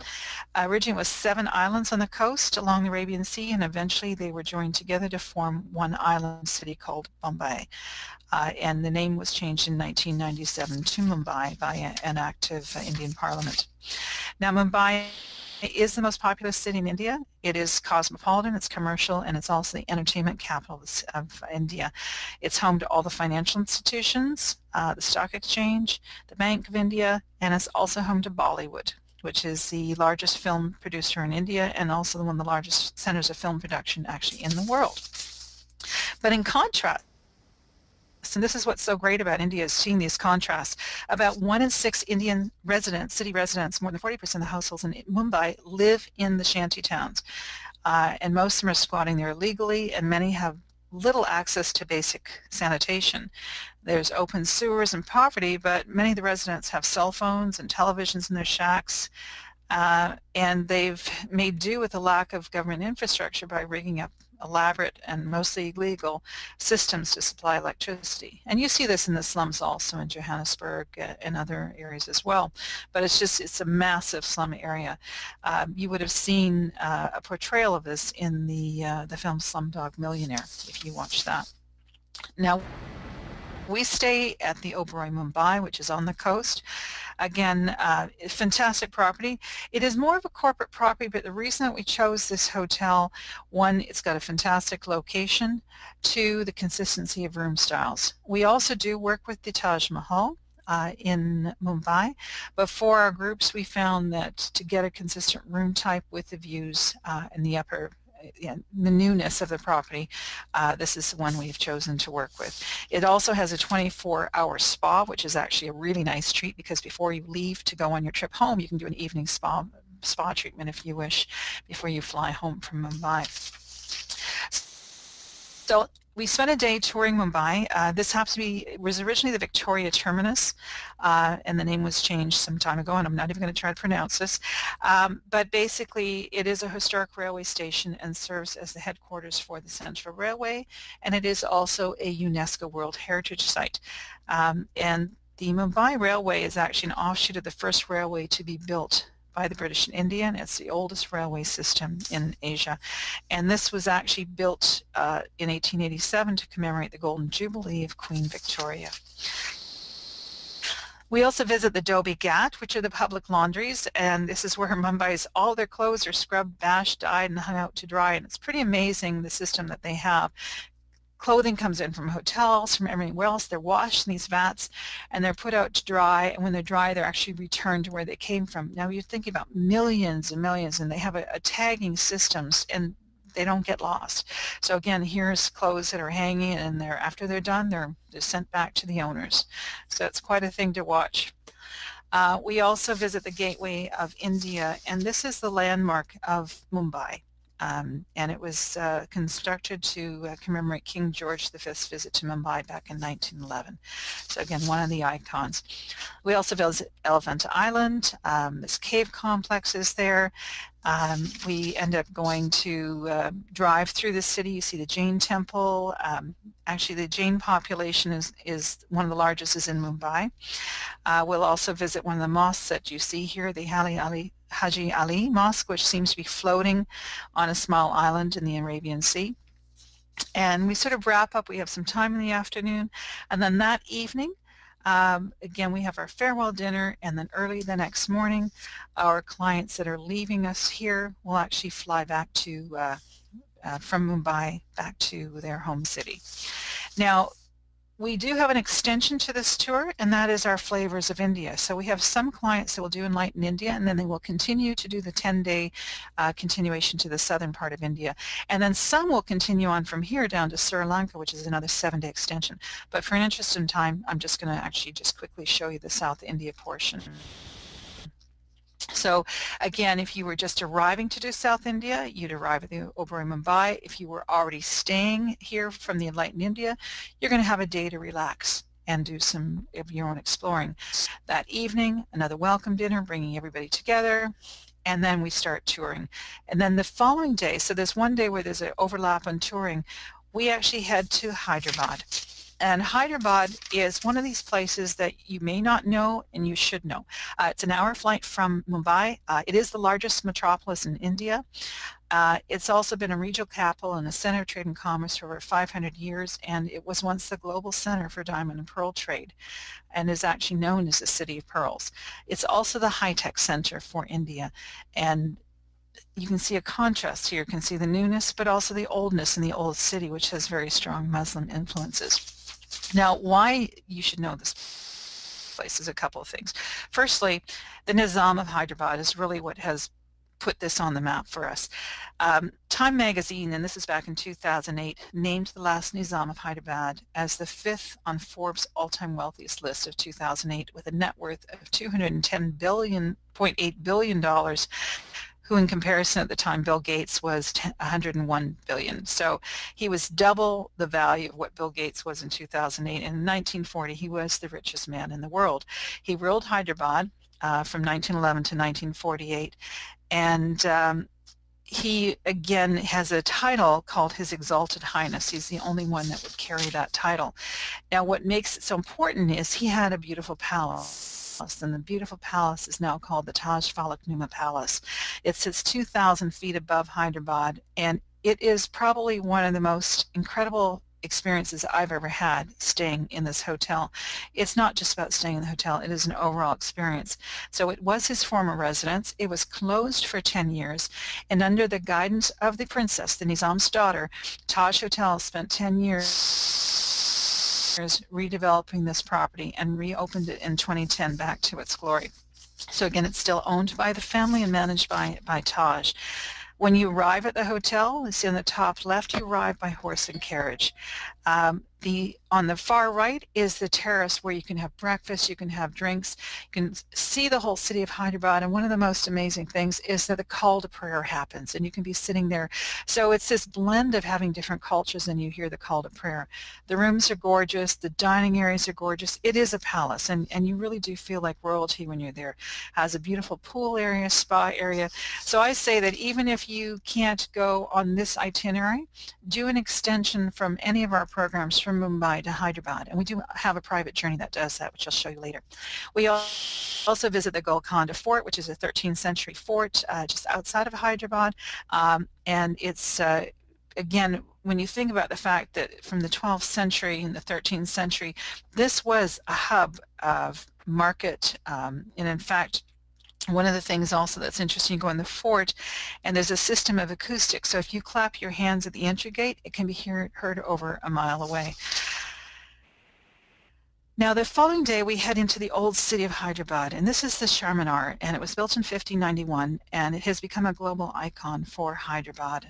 Originally it was 7 islands on the coast along the Arabian Sea, and eventually they were joined together to form one island city called Bombay. And the name was changed in 1997 to Mumbai by an act of Indian Parliament. Now, Mumbai is the most populous city in India. It is cosmopolitan, it's commercial, and it's also the entertainment capital of India. It's home to all the financial institutions, the stock exchange, the Bank of India, and it's also home to Bollywood, which is the largest film producer in India and also one of the largest centers of film production actually in the world. But in contrast, and this is what's so great about India, is seeing these contrasts. About 1 in 6 Indian residents, city residents, more than 40% of the households in Mumbai live in the shanty towns. And most of them are squatting there illegally, and many have little access to basic sanitation. There's open sewers and poverty, but many of the residents have cell phones and televisions in their shacks. And they've made do with the lack of government infrastructure by rigging up elaborate and mostly illegal systems to supply electricity. And you see this in the slums also in Johannesburg and other areas as well. But it's a massive slum area. You would have seen a portrayal of this in the film Slumdog Millionaire, if you watch that. Now, we stay at the Oberoi Mumbai, which is on the coast. Again, fantastic property. It is more of a corporate property, but the reason that we chose this hotel, 1, it's got a fantastic location, 2, the consistency of room styles. We also do work with the Taj Mahal in Mumbai, but for our groups we found that to get a consistent room type with the views in the upper, the newness of the property, this is the one we've chosen to work with. It also has a 24-hour spa, which is actually a really nice treat, because before you leave to go on your trip home, you can do an evening spa treatment if you wish before you fly home from Mumbai. So we spent a day touring Mumbai. This was originally the Victoria Terminus, and the name was changed some time ago, and I'm not even going to try to pronounce this. But basically, it is a historic railway station and serves as the headquarters for the Central Railway, and it is also a UNESCO World Heritage Site. And the Mumbai Railway is actually an offshoot of the first railway to be built by the British in India, and it's the oldest railway system in Asia. And this was actually built in 1887 to commemorate the Golden Jubilee of Queen Victoria. We also visit the Dhobi Ghat, which are the public laundries, and this is where Mumbai's all their clothes are scrubbed, bashed, dyed, and hung out to dry, and it's pretty amazing the system that they have. Clothing comes in from hotels, from everywhere else. They're washed in these vats, and they're put out to dry, and when they're dry, they're actually returned to where they came from. Now, you're thinking about millions and millions, and they have a tagging systems, and they don't get lost. So again, here's clothes that are hanging, and after they're done, they're sent back to the owners. So it's quite a thing to watch. We also visit the Gateway of India, and this is the landmark of Mumbai. And it was constructed to commemorate King George V's visit to Mumbai back in 1911. So again, one of the icons. We also visit Elephant Island. This cave complex is there. We end up going to drive through the city. You see the Jain Temple. Actually, the Jain population is one of the largest is in Mumbai. We'll also visit one of the mosques that you see here, the Haji Ali Mosque, which seems to be floating on a small island in the Arabian Sea. And we sort of wrap up. We have some time in the afternoon, and then that evening, again, we have our farewell dinner, and then early the next morning, our clients that are leaving us here will actually fly back to from Mumbai back to their home city. Now, we do have an extension to this tour, and that is our Flavors of India. So we have some clients that will do Enlighten India, and then they will continue to do the 10-day continuation to the southern part of India. And then some will continue on from here down to Sri Lanka, which is another 7-day extension. But for an interest in time, I'm just going to actually just quickly show you the South India portion. So again, if you were just arriving to do South India, you'd arrive at the Oberoi Mumbai. If you were already staying here from the Enlightened India, you're going to have a day to relax and do some of your own exploring. That evening, another welcome dinner, bringing everybody together, and then we start touring. And then the following day, so there's one day where there's an overlap on touring, we actually head to Hyderabad. And Hyderabad is one of these places that you may not know and you should know. It's an hour flight from Mumbai. It is the largest metropolis in India. It's also been a regional capital and a center of trade and commerce for over 500 years, and it was once the global center for diamond and pearl trade and is actually known as the City of Pearls. It's also the high-tech center for India, and you can see a contrast here. You can see the newness but also the oldness in the old city, which has very strong Muslim influences. Now, why you should know this place is a couple of things. Firstly, the Nizam of Hyderabad is really what has put this on the map for us. Time magazine, and this is back in 2008, named the last Nizam of Hyderabad as the 5th on Forbes all-time wealthiest list of 2008 with a net worth of $210.8 billion, who in comparison at the time Bill Gates was $101 billion. So he was double the value of what Bill Gates was in 2008. And in 1940, he was the richest man in the world. He ruled Hyderabad from 1911 to 1948. And he, again, has a title called His Exalted Highness. He's the only one that would carry that title. Now, what makes it so important is he had a beautiful palace. And the beautiful palace is now called the Taj Falak Numa Palace. It sits 2,000 feet above Hyderabad, and it is probably one of the most incredible experiences I've ever had staying in this hotel. It's not just about staying in the hotel, it is an overall experience. So it was his former residence. It was closed for 10 years, and under the guidance of the princess, the Nizam's daughter, Taj Hotel spent 10 years redeveloping this property and reopened it in 2010 back to its glory. So again, it's still owned by the family and managed by Taj. When you arrive at the hotel, you see on the top left, you arrive by horse and carriage. On the far right is the terrace where you can have breakfast, you can have drinks, you can see the whole city of Hyderabad, and one of the most amazing things is that the call to prayer happens, and you can be sitting there. So it's this blend of having different cultures, and you hear the call to prayer. The rooms are gorgeous, the dining areas are gorgeous. It is a palace, and you really do feel like royalty when you're there. It has a beautiful pool area, spa area. So I say that even if you can't go on this itinerary, do an extension from any of our programs from Mumbai to Hyderabad, and we do have a private journey that does that, which I'll show you later. We also visit the Golconda Fort, which is a 13th century fort just outside of Hyderabad, and it's again, when you think about the fact that from the 12th century and the 13th century, this was a hub of market, and in fact, one of the things also that's interesting, you go in the fort and there's a system of acoustics. So if you clap your hands at the entry gate, it can be heard over a mile away. Now the following day we head into the old city of Hyderabad, and this is the Charminar, and it was built in 1591, and it has become a global icon for Hyderabad.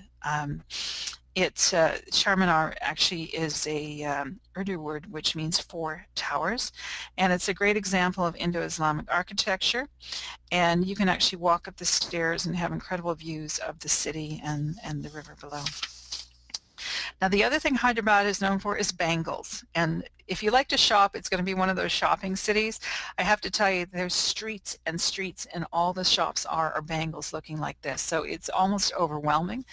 Charminar actually is a Urdu word which means 4 towers, and it's a great example of Indo-Islamic architecture, and you can actually walk up the stairs and have incredible views of the city and the river below. Now the other thing Hyderabad is known for is bangles, and if you like to shop, it's going to be one of those shopping cities. I have to tell you, there's streets and streets, and all the shops are bangles looking like this, so it's almost overwhelming.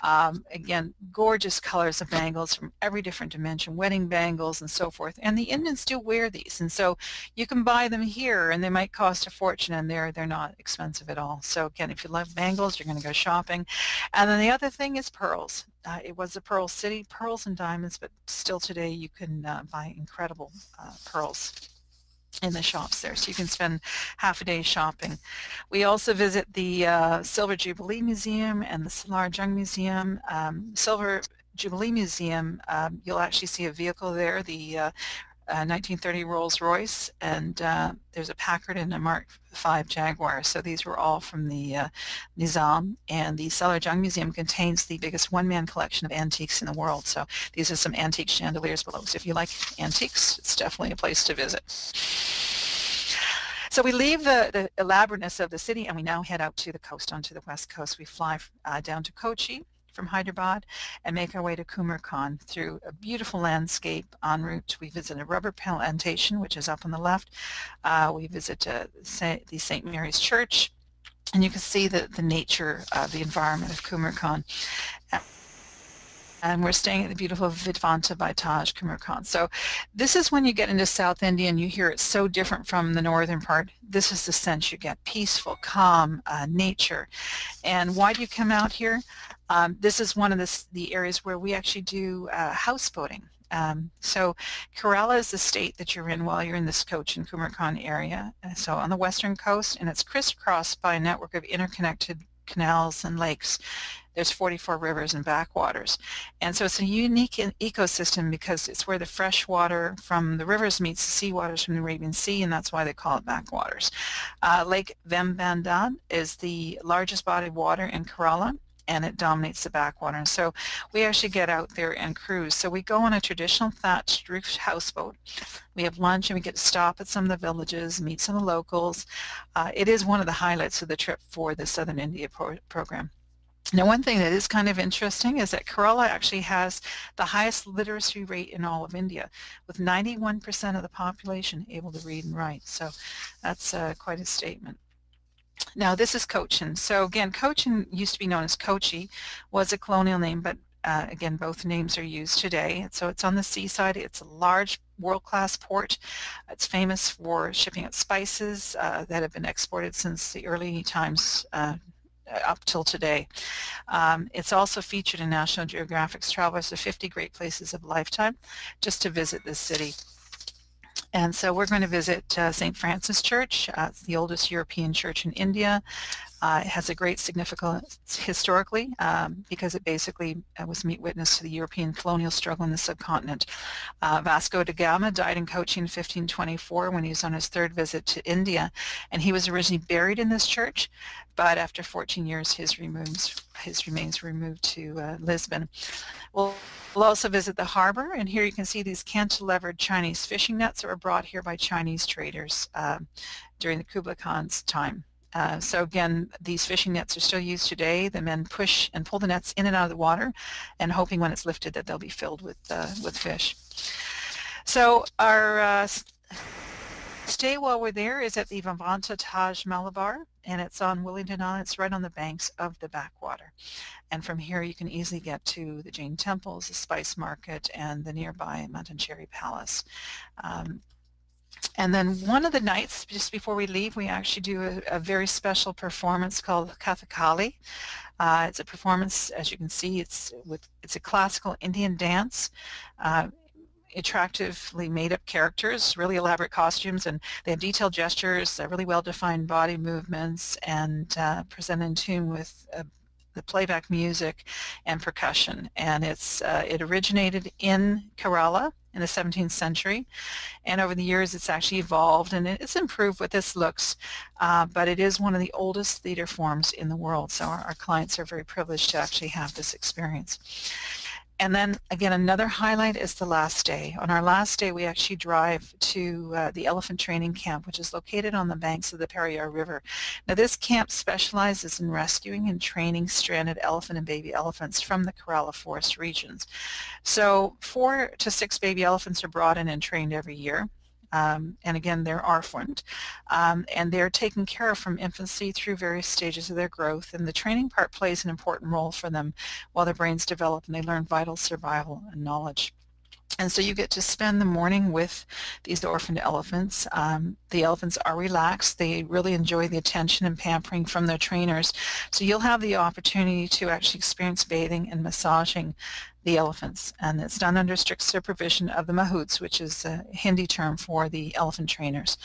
Again, gorgeous colors of bangles from every different dimension, wedding bangles and so forth. And the Indians do wear these, and so you can buy them here, and they might cost a fortune, and they're not expensive at all. So again, if you love bangles, you're going to go shopping. And then the other thing is pearls. It was a pearl city, pearls and diamonds, but still today you can buy incredible pearls in the shops there, so you can spend half a day shopping. We also visit the Silver Jubilee Museum and the Solar Jung Museum. Silver Jubilee Museum, you'll actually see a vehicle there, the 1930 Rolls-Royce, and there's a Packard and a Mark V Jaguar. So these were all from the Nizam, and the Solar Jung Museum contains the biggest one-man collection of antiques in the world. So these are some antique chandeliers below. So if you like antiques, it's definitely a place to visit. So we leave the elaborateness of the city, and we now head out to the coast, onto the west coast. We fly down to Kochi from Hyderabad and make our way to Kumarkan through a beautiful landscape. En route, we visit a rubber plantation, which is up on the left. We visit the St. Mary's Church, and you can see the nature of the environment of Kumarkan. And we're staying at the beautiful Vidvanta by Taj, Kumarkan. So this is when you get into South India and you hear it's so different from the northern part. This is the sense you get: peaceful, calm, nature. And why do you come out here? This is one of the areas where we actually do houseboating. So Kerala is the state that you're in while you're in this Cochin Kumarkan area. So on the western coast, and it's crisscrossed by a network of interconnected canals and lakes. There's 44 rivers and backwaters. And so it's a unique ecosystem because it's where the fresh water from the rivers meets the seawaters from the Arabian Sea, and that's why they call it backwaters. Lake Vembandan is the largest body of water in Kerala, and it dominates the backwater. And so we actually get out there and cruise. So we go on a traditional thatched roof houseboat. We have lunch, and we get to stop at some of the villages, meet some of the locals. It is one of the highlights of the trip for the Southern India program. Now, one thing that is kind of interesting is that Kerala actually has the highest literacy rate in all of India, with 91% of the population able to read and write. So that's quite a statement. Now, this is Cochin. So again, Cochin used to be known as Kochi, was a colonial name, but again, both names are used today. So it's on the seaside. It's a large world-class port. It's famous for shipping out spices that have been exported since the early times up till today. It's also featured in National Geographic's Travelers of 50 Great Places of a Lifetime, just to visit this city. And so we're going to visit St. Francis Church. It's the oldest European church in India. It has a great significance historically because it basically was meet witness to the European colonial struggle in the subcontinent. Vasco da Gama died in Kochi in 1524 when he was on his third visit to India, and he was originally buried in this church, but after 14 years his remains were removed to Lisbon. We'll also visit the harbor, and here you can see these cantilevered Chinese fishing nets that were brought here by Chinese traders during the Kublai Khan's time. So again, these fishing nets are still used today. The men push and pull the nets in and out of the water, and hoping when it's lifted that they'll be filled with fish. So our stay while we're there is at the Vivanta Taj Malabar, and it's on Willingdon Island. It's right on the banks of the backwater. And from here you can easily get to the Jain temples, the Spice Market, and the nearby Matancheri Palace. And then one of the nights, just before we leave, we actually do a very special performance called Kathakali. It's a performance, as you can see, it's a classical Indian dance. Attractively made up characters, really elaborate costumes, and they have detailed gestures, really well-defined body movements, and present in tune with the playback music and percussion. And it originated in Kerala in the 17th century, and over the years it's actually evolved and it's improved what this looks, but it is one of the oldest theater forms in the world, so our clients are very privileged to actually have this experience. And then again, another highlight is the last day. On our last day, we actually drive to the elephant training camp, which is located on the banks of the Periyar River. Now this camp specializes in rescuing and training stranded elephant and baby elephants from the Kerala forest regions. So 4 to 6 baby elephants are brought in and trained every year. And again, they're orphaned, and they're taken care of from infancy through various stages of their growth, and the training part plays an important role for them while their brains develop and they learn vital survival and knowledge. And so you get to spend the morning with these orphaned elephants. The elephants are relaxed. They really enjoy the attention and pampering from their trainers. So you'll have the opportunity to actually experience bathing and massaging the elephants. And it's done under strict supervision of the mahouts, which is a Hindi term for the elephant trainers.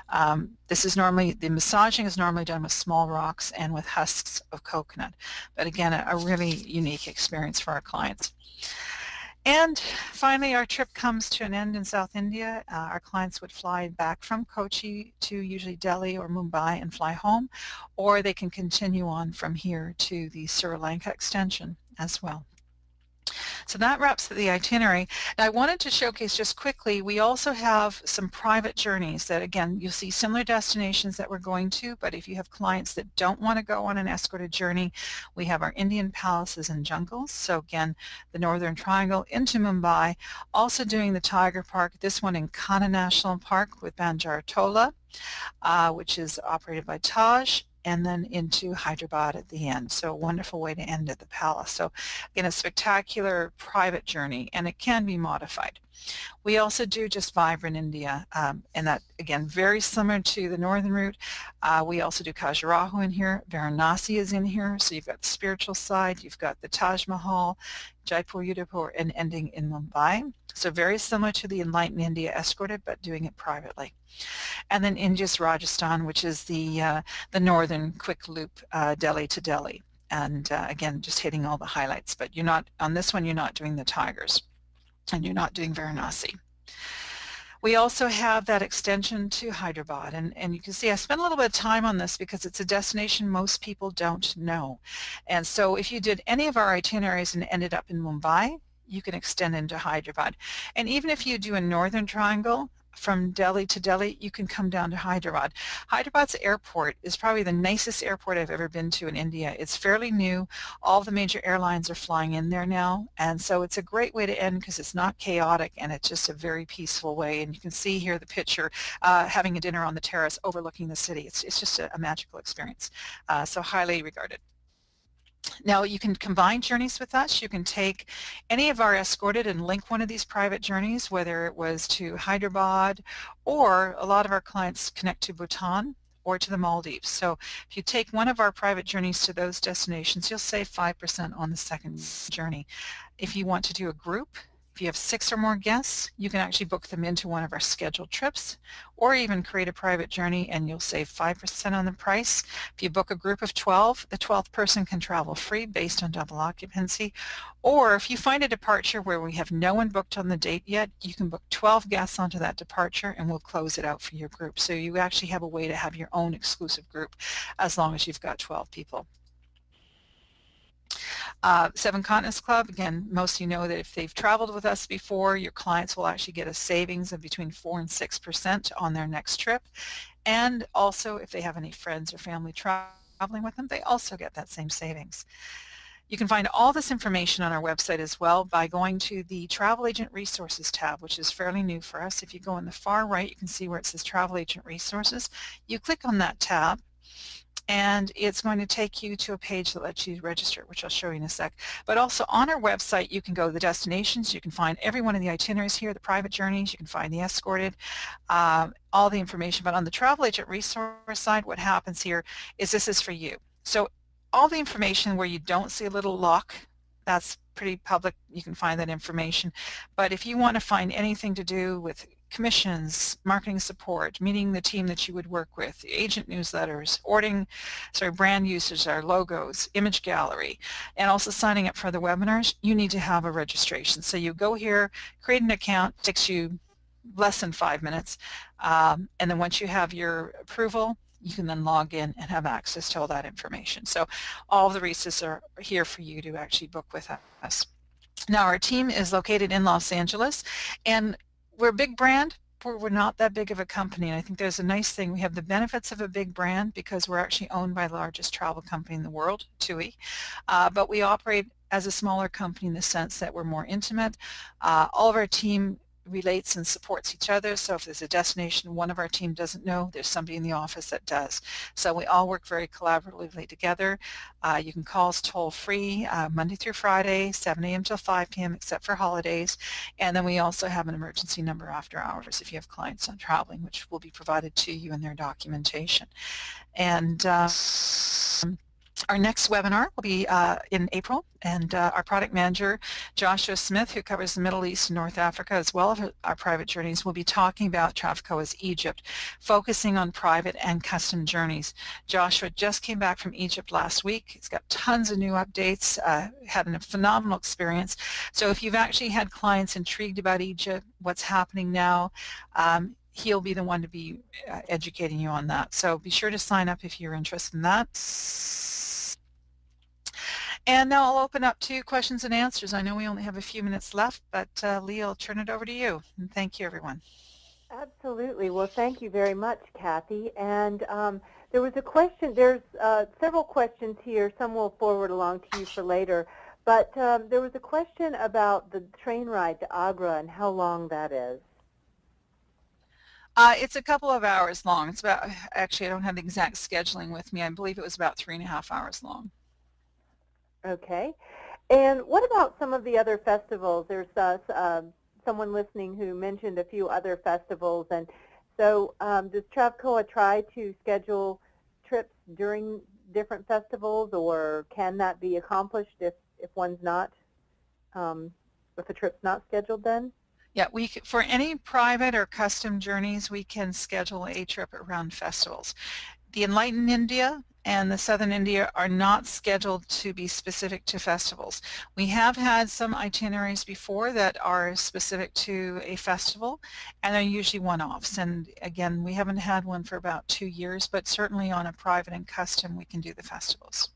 The massaging is normally done with small rocks and with husks of coconut. But again, a really unique experience for our clients. And finally, our trip comes to an end in South India. Our clients would fly back from Kochi to usually Delhi or Mumbai and fly home, or they can continue on from here to the Sri Lanka extension as well. So that wraps up the itinerary. Now I wanted to showcase just quickly, we also have some private journeys that, again, you'll see similar destinations that we're going to, but if you have clients that don't want to go on an escorted journey, we have our Indian palaces and jungles. So again, the Northern Triangle into Mumbai, also doing the Tiger Park, this one in Kanha National Park with Banjartola, which is operated by Taj, and then into Hyderabad at the end. So a wonderful way to end at the palace. So again, a spectacular private journey, and it can be modified. We also do just Vibrant India, and that, again, very similar to the northern route. We also do Khajuraho in here. Varanasi is in here, so you've got the spiritual side, you've got the Taj Mahal, Jaipur, Udaipur, and ending in Mumbai. So very similar to the Enlightened India Escorted, but doing it privately. And then India's Rajasthan, which is the northern quick loop, Delhi to Delhi. And again, just hitting all the highlights. But you're not, on this one, you're not doing the Tigers, and you're not doing Varanasi. We also have that extension to Hyderabad, and you can see I spent a little bit of time on this because it's a destination most people don't know. And so if you did any of our itineraries and ended up in Mumbai, you can extend into Hyderabad. And even if you do a northern triangle, from Delhi to Delhi, you can come down to Hyderabad. Hyderabad's airport is probably the nicest airport I've ever been to in India. It's fairly new. All the major airlines are flying in there now, and so it's a great way to end because it's not chaotic and it's just a very peaceful way. And you can see here the picture, having a dinner on the terrace overlooking the city. It's just a magical experience, so highly regarded. Now you can combine journeys with us. You can take any of our escorted and link one of these private journeys, whether it was to Hyderabad, or a lot of our clients connect to Bhutan or to the Maldives. So if you take one of our private journeys to those destinations, you'll save 5% on the second journey. If you want to do a group, if you have 6 or more guests, you can actually book them into one of our scheduled trips, or even create a private journey and you'll save 5% on the price. If you book a group of 12, the 12th person can travel free based on double occupancy. Or if you find a departure where we have no one booked on the date yet, you can book 12 guests onto that departure and we'll close it out for your group. So you actually have a way to have your own exclusive group as long as you've got 12 people. Seven Continents Club, again, most of you know that if they've traveled with us before, your clients will actually get a savings of between 4 and 6% on their next trip. And also, if they have any friends or family traveling with them, they also get that same savings. You can find all this information on our website as well by going to the Travel Agent Resources tab, which is fairly new for us. If you go on the far right, you can see where it says Travel Agent Resources. You click on that tab, and it's going to take you to a page that lets you register, which I'll show you in a sec. But also on our website, you can go to the destinations, you can find every one of the itineraries here, the private journeys, you can find the escorted, all the information. But on the travel agent resource side, what happens here is this is for you. So all the information where you don't see a little lock, that's pretty public, you can find that information. But if you want to find anything to do with commissions, marketing support, meeting the team that you would work with, agent newsletters, brand usage, our logos, image gallery, and also signing up for the webinars, you need to have a registration. So you go here, create an account, it takes you less than 5 minutes, and then once you have your approval, you can then log in and have access to all that information. So all the resources are here for you to actually book with us. Now our team is located in Los Angeles, and we're a big brand. We're not that big of a company, and I think there's a nice thing. We have the benefits of a big brand because we're actually owned by the largest travel company in the world, TUI, but we operate as a smaller company in the sense that we're more intimate. All of our team relates and supports each other, so if there's a destination one of our team doesn't know, there's somebody in the office that does. So we all work very collaboratively together. You can call us toll-free Monday through Friday, 7 a.m. till 5 p.m. except for holidays, and then we also have an emergency number after hours if you have clients on traveling, which will be provided to you in their documentation. And our next webinar will be in April, and our product manager, Joshua Smith, who covers the Middle East and North Africa, as well as our private journeys, will be talking about Travcoa's Egypt, focusing on private and custom journeys. Joshua just came back from Egypt last week. He's got tons of new updates, had a phenomenal experience. So if you've actually had clients intrigued about Egypt, what's happening now, he'll be the one to be educating you on that. So be sure to sign up if you're interested in that. And now I'll open up to questions and answers. I know we only have a few minutes left, but Lee, I'll turn it over to you. And thank you, everyone. Absolutely. Well, thank you very much, Kathy. And there was a question. There's several questions here. Some we'll forward along to you for later. But there was a question about the train ride to Agra and how long that is. It's a couple of hours long. It's about, actually, I don't have the exact scheduling with me. I believe it was about 3.5 hours long. Okay. And what about some of the other festivals? There's someone listening who mentioned a few other festivals. And so does Travcoa try to schedule trips during different festivals, or can that be accomplished if one's not, if a trip's not scheduled then? Yeah, for any private or custom journeys, we can schedule a trip around festivals. The Enlightened India and the Southern India are not scheduled to be specific to festivals. We have had some itineraries before that are specific to a festival, and they're usually one-offs. And again, we haven't had one for about 2 years, but certainly on a private and custom, we can do the festivals.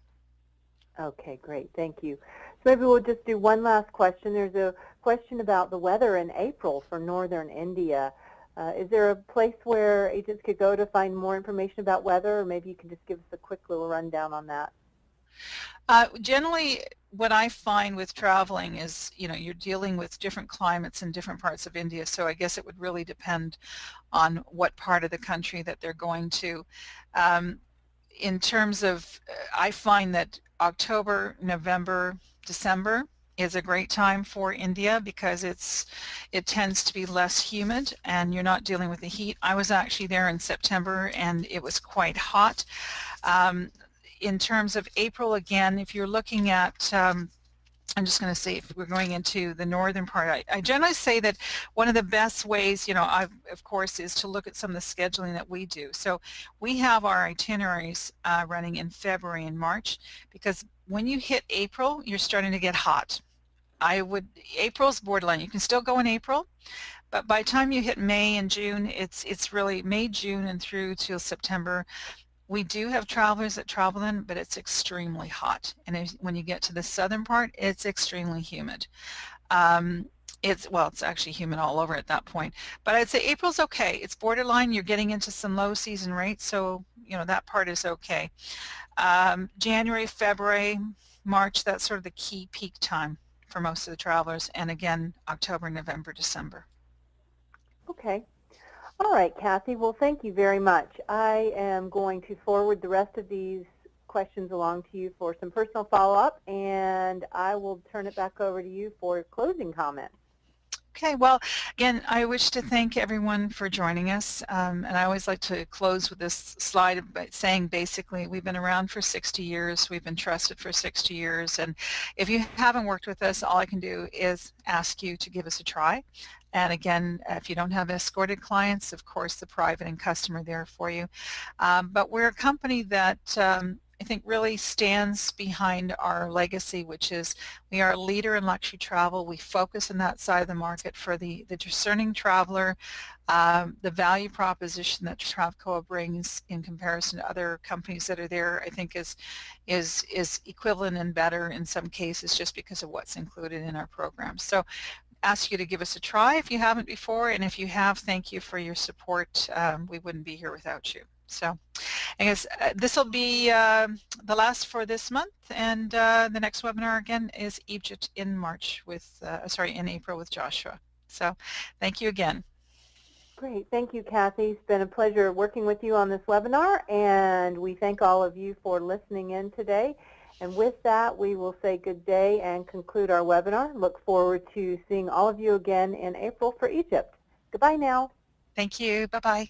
Okay, great. Thank you. So maybe we'll just do one last question. There's a question about the weather in April for northern India. Is there a place where agents could go to find more information about weather, or maybe you can just give us a quick little rundown on that? Generally, what I find with traveling is, you're dealing with different climates in different parts of India, so I guess it would really depend on what part of the country that they're going to. In terms of, I find that October, November, December is a great time for India because it tends to be less humid and you're not dealing with the heat. I was actually there in September and it was quite hot. In terms of April, again, if you're looking at I'm just going to say if we're going into the northern part, I generally say that one of the best ways, of course, is to look at some of the scheduling that we do. So we have our itineraries running in February and March, because when you hit April, you're starting to get hot. April's borderline. You can still go in April, but by the time you hit May and June, it's really May, June, and through till September. We do have travelers that travel then, but it's extremely hot. And when you get to the southern part, it's extremely humid. It's actually humid all over at that point. But I'd say April's okay. It's borderline. You're getting into some low season rates, so that part is okay. January, February, March, that's sort of the key peak time for most of the travelers. And again, October, November, December. Okay. All right, Kathy. Well, thank you very much. I am going to forward the rest of these questions along to you for some personal follow-up, and I will turn it back over to you for closing comments. Okay, well, again, I wish to thank everyone for joining us, and I always like to close with this slide by saying basically we've been around for 60 years, we've been trusted for 60 years, and if you haven't worked with us, all I can do is ask you to give us a try. And again, if you don't have escorted clients, of course, the private and custom are there for you. But we're a company that I think really stands behind our legacy, which is we are a leader in luxury travel. We focus on that side of the market for the discerning traveler. The value proposition that Travcoa brings in comparison to other companies that are there, I think is equivalent and better in some cases just because of what's included in our program. So ask you to give us a try if you haven't before, and if you have, thank you for your support. We wouldn't be here without you. So I guess this will be the last for this month, and the next webinar again is Egypt in March with, in April with Joshua. So thank you again. Great. Thank you, Kathy. It's been a pleasure working with you on this webinar, and we thank all of you for listening in today. And with that, we will say good day and conclude our webinar. Look forward to seeing all of you again in April for Egypt. Goodbye now. Thank you. Bye-bye.